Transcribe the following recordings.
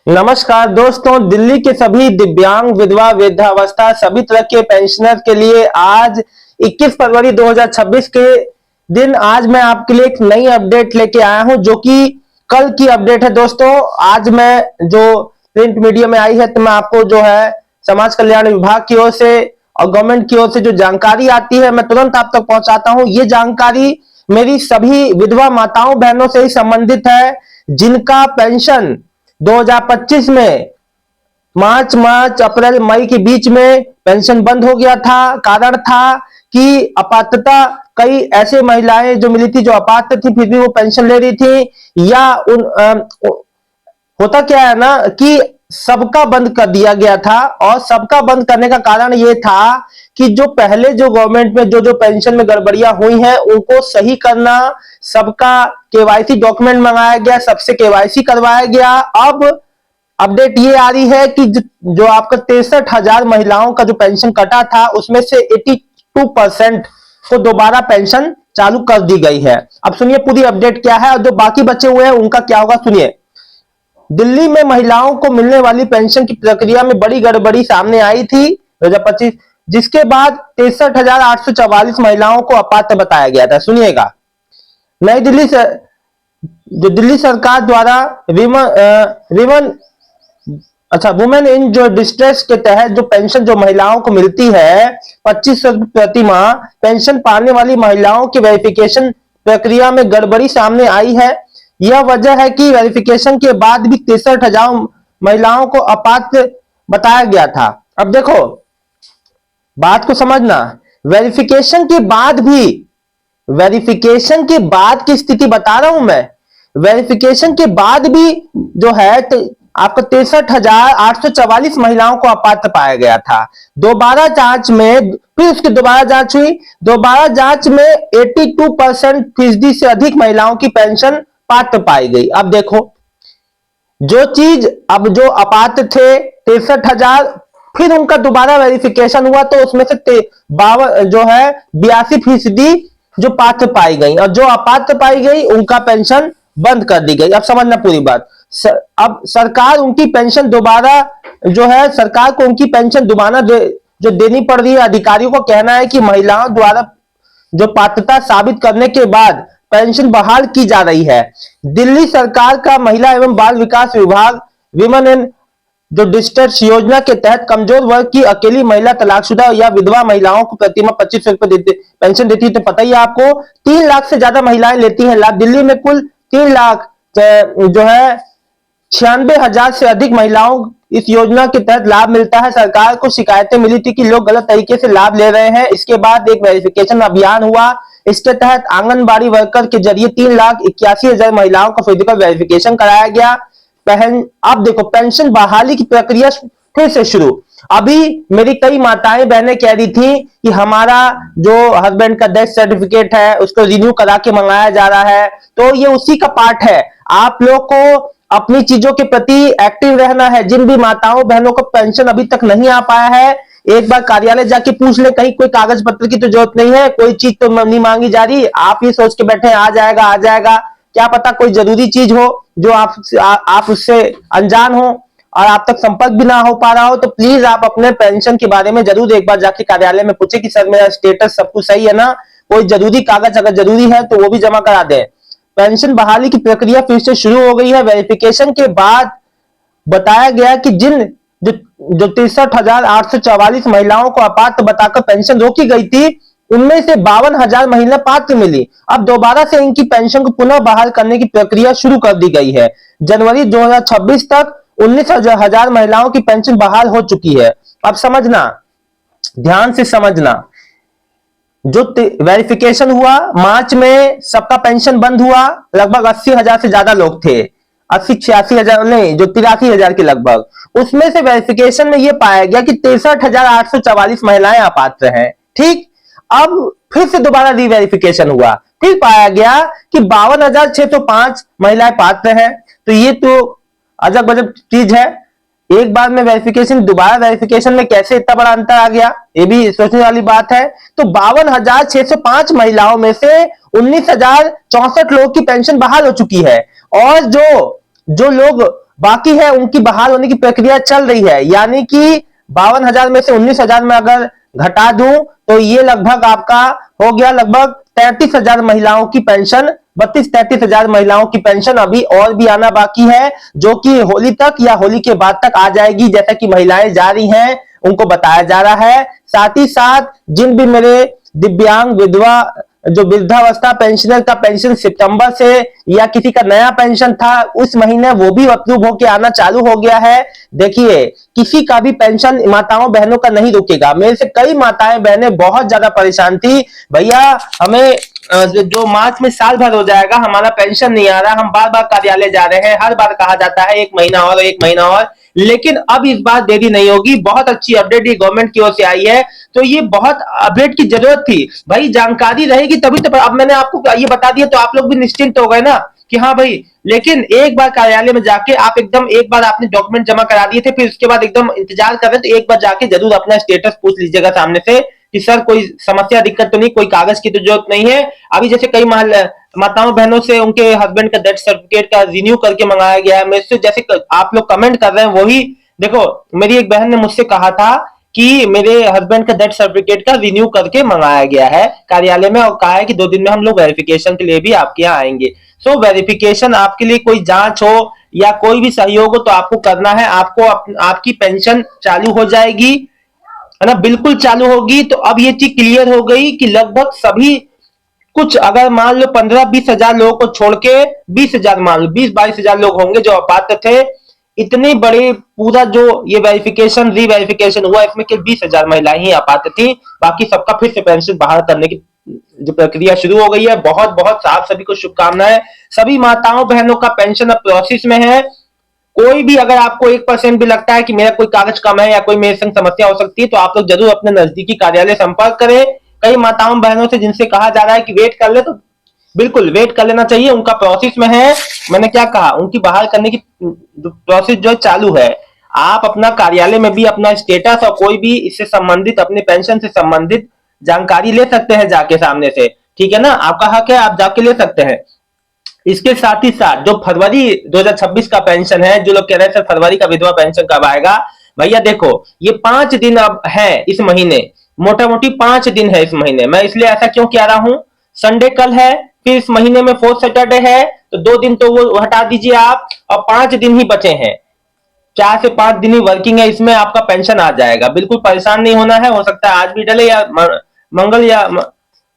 नमस्कार दोस्तों, दिल्ली के सभी दिव्यांग, विधवा, वृद्धावस्था सभी तरह के पेंशनर के लिए आज 21 फरवरी 2026 के दिन आज मैं आपके लिए एक नई अपडेट लेके आया हूं, जो कि कल की अपडेट है। दोस्तों, आज मैं जो प्रिंट मीडिया में आई है, तो मैं आपको जो है समाज कल्याण विभाग की ओर से और गवर्नमेंट की ओर से जो जानकारी आती है, मैं तुरंत आप तक पहुंचाता हूं। ये जानकारी मेरी सभी विधवा माताओं बहनों से ही संबंधित है, जिनका पेंशन 2025 में मार्च अप्रैल मई के बीच में पेंशन बंद हो गया था। कारण था कि अपात्रता, कई ऐसे महिलाएं जो मिली थी जो अपात्र थी, फिर भी वो पेंशन ले रही थी, या होता क्या है ना कि सबका बंद कर दिया गया था। और सबका बंद करने का कारण ये था कि जो पहले जो गवर्नमेंट में जो पेंशन में गड़बड़ियां हुई हैं उनको सही करना, सबका केवाईसी डॉक्यूमेंट मंगाया गया, सबसे केवाईसी करवाया गया। अब अपडेट ये आ रही है कि जो आपका 63,000 महिलाओं का जो पेंशन कटा था, उसमें से 82% को दोबारा पेंशन चालू कर दी गई है। अब सुनिए पूरी अपडेट क्या है, और जो बाकी बचे हुए हैं उनका क्या होगा, सुनिए। दिल्ली में महिलाओं को मिलने वाली पेंशन की प्रक्रिया में बड़ी गड़बड़ी सामने आई थी 2025, जिसके बाद 63,844 महिलाओं को अपात्र बताया गया था। सुनिएगा, नई दिल्ली से जो दिल्ली सरकार द्वारा वुमेन इन जो डिस्ट्रेस के तहत जो पेंशन जो महिलाओं को मिलती है 2500 प्रति माह, पेंशन पाने वाली महिलाओं की वेरिफिकेशन प्रक्रिया में गड़बड़ी सामने आई है। यह वजह है कि वेरिफिकेशन के बाद भी 63,000 महिलाओं को अपात्र बताया गया था। अब देखो, बात को समझना, वेरिफिकेशन के बाद भी, वेरिफिकेशन के बाद की स्थिति बता रहा हूं मैं। वेरिफिकेशन के बाद भी जो है आपको 63,844 महिलाओं को अपात्र पाया गया था। दोबारा जांच में, फिर उसकी दोबारा जांच हुई, दोबारा जांच में 82% फीसदी से अधिक महिलाओं की पेंशन पात्र पाई गई। अब देखो, जो चीज, अब जो अपात्र थे 63,000, फिर उनका दोबारा वेरिफिकेशन हुआ तो उसमें से 82% जो पात्र पाई गई, और जो अपात्र पाई गई उनका पेंशन बंद कर दी गई। अब समझना पूरी बात। अब सरकार उनकी पेंशन दोबारा जो है, सरकार को उनकी पेंशन दोबारा जो देनी पड़ रही है। अधिकारियों को कहना है कि महिलाओं द्वारा जो पात्रता साबित करने के बाद पेंशन बहाल की जा रही है। दिल्ली सरकार का महिला एवं बाल विकास विभाग विमेन इन जो डिस्ट्रेस योजना के तहत कमजोर वर्ग की अकेली महिला, तलाकशुदा या विधवा महिलाओं को प्रतिमाह 2500 रुपए पेंशन देती है। तो पता ही आपको 3 लाख से ज्यादा महिलाएं लेती हैं लाभ। दिल्ली में कुल 3 लाख जो है 96,000 से अधिक महिलाओं इस योजना के तहत लाभ मिलता है। सरकार को शिकायतें मिली थी कि लोग गलत तरीके से लाभ ले रहे हैं। इसके बाद एक वेरिफिकेशन अभियान हुआ। इसके तहत आंगनबाड़ी वर्कर के जरिए 3,81,000 महिलाओं का फिजिकल वेरिफिकेशन कराया गया। अब देखो, पेंशन बहाली की प्रक्रिया फिर से शुरू। अभी मेरी कई माताएं बहनें कह रही थी कि हमारा जो हस्बैंड का डेथ सर्टिफिकेट है उसको रिन्यू करा के मंगाया जा रहा है। तो ये उसी का पार्ट है। आप लोग को अपनी चीजों के प्रति एक्टिव रहना है। जिन भी माताओं बहनों को पेंशन अभी तक नहीं आ पाया है, एक बार कार्यालय जाके पूछ ले, कहीं कोई कागज पत्र की तो जरूरत नहीं है, कोई चीज तो नहीं मांगी जा रही। आप ये सोच के बैठे आ जाएगा आ जाएगा, क्या पता कोई जरूरी चीज हो जो आप उससे अनजान हो और आप तक संपर्क भी ना हो पा रहा हो। तो प्लीज आप अपने पेंशन के बारे में जरूर एक बार जाके कार्यालय में पूछे कि सर मेरा स्टेटस सब कुछ सही है ना, कोई जरूरी कागज अगर जरूरी है तो वो भी जमा करा दे। पेंशन बहाली की प्रक्रिया फिर से शुरू हो गई है। वेरिफिकेशन के बाद बताया गया कि जो 63,844 महिलाओं को अपात्र बताकर पेंशन रोकी गई थी, उनमें से 52,000 महिला पात्र मिली। अब दोबारा से इनकी पेंशन को पुनः बहाल करने की प्रक्रिया शुरू कर दी गई है। जनवरी 2026 तक 19,000 महिलाओं की पेंशन बहाल हो चुकी है। अब समझना, ध्यान से समझना, जो वेरिफिकेशन हुआ मार्च में, सबका पेंशन बंद हुआ। लगभग 80,000 से ज्यादा लोग थे, 80-86,000 नहीं, जो 83,000 के लगभग। उसमें से वेरिफिकेशन में यह पाया गया कि 63,844 महिलाएं अपात्र हैं। ठीक, अब फिर से दोबारा रीवेरिफिकेशन हुआ, फिर पाया गया कि 52,605 महिलाएं पात्र हैं। तो ये तो अजब गजब चीज है। एक बार में वेरिफिकेशन, दोबारा वेरिफिकेशन में कैसे इतना बड़ा अंतर आ गया, ये भी सोचने वाली बात है। तो 52,605 महिलाओं में से 19,064 लोगों की पेंशन बहाल हो चुकी है। और जो लोग बाकी है, उनकी बहाल होने की प्रक्रिया चल रही है। यानी कि 52,000 में से 19,000 में अगर घटा दूं तो ये लगभग आपका हो गया लगभग 33,000 महिलाओं की पेंशन, 32-33,000 महिलाओं की पेंशन अभी और भी आना बाकी है, जो कि होली तक या होली के बाद तक आ जाएगी, जैसा कि महिलाएं जा रही हैं उनको बताया जा रहा है। साथ ही साथ जिन भी मेरे दिव्यांग विधवा जो वृद्धावस्था पेंशनर का पेंशन सितंबर से या किसी का नया पेंशन था उस महीने, वो भी अप्रूव होके आना चालू हो गया है। देखिए, किसी का भी पेंशन माताओं बहनों का नहीं रुकेगा। मेरे से कई माताएं बहनें बहुत ज्यादा परेशान थी, भैया हमें जो मार्च में साल भर हो जाएगा हमारा पेंशन नहीं आ रहा, हम बार बार कार्यालय जा रहे हैं, हर बार कहा जाता है 1 महीना और 1 महीना और, लेकिन अब इस बार देरी नहीं होगी। बहुत अच्छी अपडेट ये गवर्नमेंट की ओर से आई है, तो ये बहुत अपडेट की जरूरत थी भाई। जानकारी रहेगी तभी तो, अब मैंने आपको ये बता दिया तो आप लोग भी निश्चिंत हो गए ना कि हाँ भाई। लेकिन एक बार कार्यालय में जाके आप एकदम, एक बार आपने डॉक्यूमेंट जमा करा दिए थे, फिर उसके बाद एकदम इंतजार कर रहे तो एक बार जाके जरूर अपना स्टेटस पूछ लीजिएगा सामने से कि सर कोई समस्या दिक्कत तो नहीं, कोई कागज की तो जरूरत नहीं है। अभी जैसे कई माताओं बहनों से उनके हस्बैंड का डेथ सर्टिफिकेट का रिन्यू करके मंगाया गया है। मेरे से जैसे आप लोग कमेंट कर रहे हैं वही देखो, मेरी एक बहन ने मुझसे कहा था कि मेरे हस्बैंड का डेथ सर्टिफिकेट का रिन्यू करके मंगाया गया है कार्यालय में, और कहा है कि 2 दिन में हम लोग वेरिफिकेशन के लिए भी आपके यहाँ आएंगे। सो वेरिफिकेशन आपके लिए कोई जांच हो या कोई भी सहयोग हो तो आपको करना है। आपको आपकी पेंशन चालू हो जाएगी, है ना, बिल्कुल चालू होगी। तो अब ये चीज क्लियर हो गई कि लगभग सभी, कुछ अगर मान लो 15-20 हजार लोगों को छोड़ के 20 हजार, मान लो 20-22 हजार लोग होंगे जो अपात्र थे। इतनी बड़ी पूरा जो ये वेरिफिकेशन री वेरिफिकेशन हुआ इसमें केवल 20 हजार महिलाएं ही अपात्र थी, बाकी सबका फिर से पेंशन बहाल करने की जो प्रक्रिया शुरू हो गई है। बहुत बहुत आप सभी को शुभकामनाएं। सभी माताओं बहनों का पेंशन अब प्रोसेस में है। कोई भी अगर आपको 1% भी लगता है कि मेरा कोई कागज कम है या कोई मेरे संग समस्या हो सकती है तो आप लोग जरूर अपने नजदीकी कार्यालय संपर्क करें। कई माताओं बहनों से जिनसे कहा जा रहा है कि वेट कर ले, तो बिल्कुल वेट कर लेना चाहिए, उनका प्रोसेस में है। मैंने क्या कहा, उनकी बहाल करने की प्रोसेस जो चालू है। आप अपना कार्यालय में भी अपना स्टेटस और कोई भी इससे संबंधित अपने पेंशन से संबंधित जानकारी ले सकते हैं जाके सामने से, ठीक है ना, आपका हक है, आप जाके ले सकते हैं। इसके साथ ही साथ जो फरवरी 2026 का पेंशन है, जो लोग कह रहे हैं सर फरवरी का विधवा पेंशन कब आएगा, भैया देखो ये 5 दिन अब है इस महीने, मोटा मोटी 5 दिन है इस महीने। मैं इसलिए ऐसा क्यों कह रहा हूं, संडे कल है, फिर इस महीने में 4th सैटरडे है, तो 2 दिन तो वो हटा दीजिए आप, और 5 दिन ही बचे हैं। 4 से 5 दिन ही वर्किंग है, इसमें आपका पेंशन आ जाएगा। बिल्कुल परेशान नहीं होना है, हो सकता है आज भी डले या मंगल या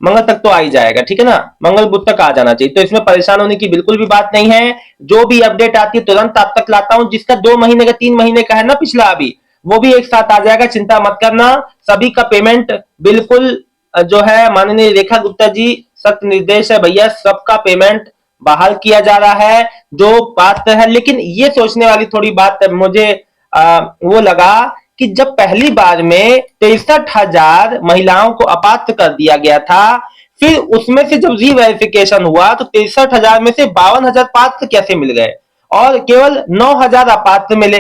मंगल तक तो आ ही जाएगा, ठीक है ना, मंगल बुध तक आ जाना चाहिए। तो इसमें परेशान होने की बिल्कुल भी बात नहीं है। जो भी अपडेट आती है तुरंत आप तक लाता हूं। जिसका 2 महीने का 3 महीने का है ना पिछला, अभी वो भी एक साथ आ जाएगा, चिंता मत करना। सभी का पेमेंट बिल्कुल जो है, माननीय रेखा गुप्ता जी सख्त निर्देश है भैया, सबका पेमेंट बहाल किया जा रहा है जो पात्र है। लेकिन ये सोचने वाली थोड़ी बात मुझे वो लगा कि जब पहली बार में 63,000 महिलाओं को अपात्र कर दिया गया था, फिर उसमें से जब रीवेरिफिकेशन हुआ तो 63,000 में से 52,000 पात्र कैसे मिल गए और केवल 9,000 अपात्र मिले।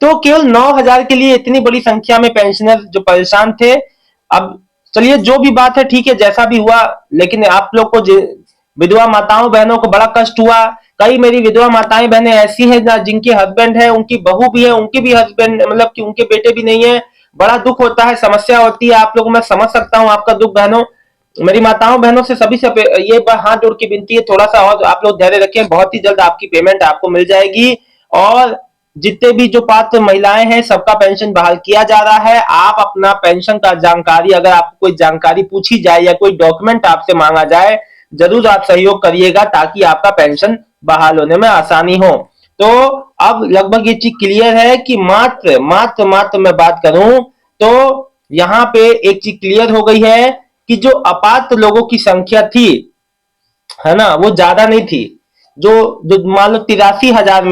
तो केवल 9,000 के लिए इतनी बड़ी संख्या में पेंशनर जो परेशान थे। अब चलिए जो भी बात है ठीक है, जैसा भी हुआ, लेकिन आप लोग को विधवा माताओं बहनों को बड़ा कष्ट हुआ। कई मेरी विधवा माताएं बहनें ऐसी हैं ना जिनके हस्बैंड है, उनकी बहू भी है, उनके भी हस्बैंड मतलब कि उनके बेटे भी नहीं है। बड़ा दुख होता है, समस्या होती है आप लोगों, मैं समझ सकता हूं आपका दुख बहनों। मेरी माताओं बहनों से सभी से ये हाथ जोड़ के विनती है, थोड़ा सा और आप लोग धैर्य रखें, बहुत ही जल्द आपकी पेमेंट आपको मिल जाएगी। और जितने भी जो पात्र महिलाएं हैं सबका पेंशन बहाल किया जा रहा है। आप अपना पेंशन का जानकारी, अगर आपको कोई जानकारी पूछी जाए या कोई डॉक्यूमेंट आपसे मांगा जाए, जरूर आप सहयोग करिएगा ताकि आपका पेंशन बहाल होने में आसानी हो। तो अब लगभग ये चीज क्लियर है कि मात्र मात्र मात्र मैं बात करूं तो यहां पे एक चीज क्लियर हो गई है कि जो अपात्र लोगों की संख्या थी, है ना, वो ज्यादा नहीं थी। जो जो मान लो 83,000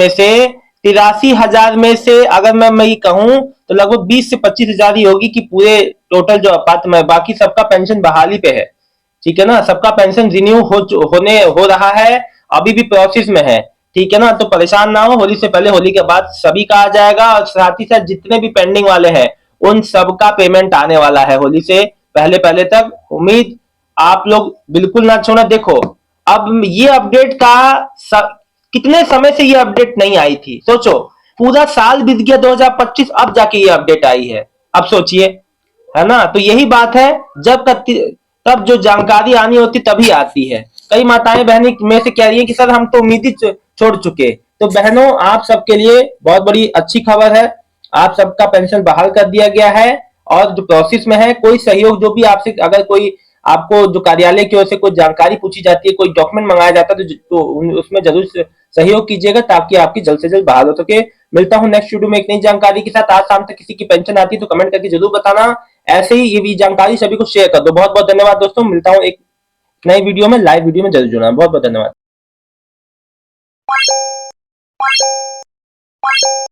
में से अगर मैं ये कहूं तो लगभग 20 से 25 हजार ही होगी कि पूरे टोटल जो अपात्र में, बाकी सबका पेंशन बहाली पे है, ठीक है ना, सबका पेंशन रिन्यू हो रहा है, अभी भी प्रोसेस में है, ठीक है ना। तो परेशान ना हो, होली से पहले होली के बाद सभी का आ जाएगा, और साथ ही साथ जितने भी पेंडिंग वाले हैं उन सबका पेमेंट आने वाला है होली से पहले पहले तक। उम्मीद आप लोग बिल्कुल ना छोड़ना। देखो अब ये अपडेट का कितने समय से ये अपडेट नहीं आई थी, सोचो पूरा साल बीत गया 2025, अब जाके ये अपडेट आई है। अब सोचिए, है ना। तो यही बात है, तब जो जानकारी आनी होती तभी आती है। कई माताएं बहनें में से कह रही है कि सर हम तो उम्मीद ही छोड़ चुके। तो बहनों, आप सबके लिए बहुत बड़ी अच्छी खबर है, आप सबका पेंशन बहाल कर दिया गया है। और जो प्रोसेस में है, कोई सहयोग जो भी आपसे, अगर कोई आपको जो कार्यालय की ओर से कोई जानकारी पूछी जाती है, कोई डॉक्यूमेंट मंगाया जाता है, तो उसमें जरूर सहयोग कीजिएगा ताकि आपकी जल्द से जल्द बहाल हो सके। मिलता हूं नेक्स्ट वीडियो में एक नई जानकारी के साथ। आज शाम तक किसी की पेंशन आती है तो कमेंट करके जरूर बताना। ऐसे ही ये भी जानकारी सभी को शेयर कर दो। बहुत बहुत धन्यवाद दोस्तों, मिलता हूं एक नई वीडियो में, लाइव वीडियो में जरूर जुड़ना। बहुत बहुत धन्यवाद।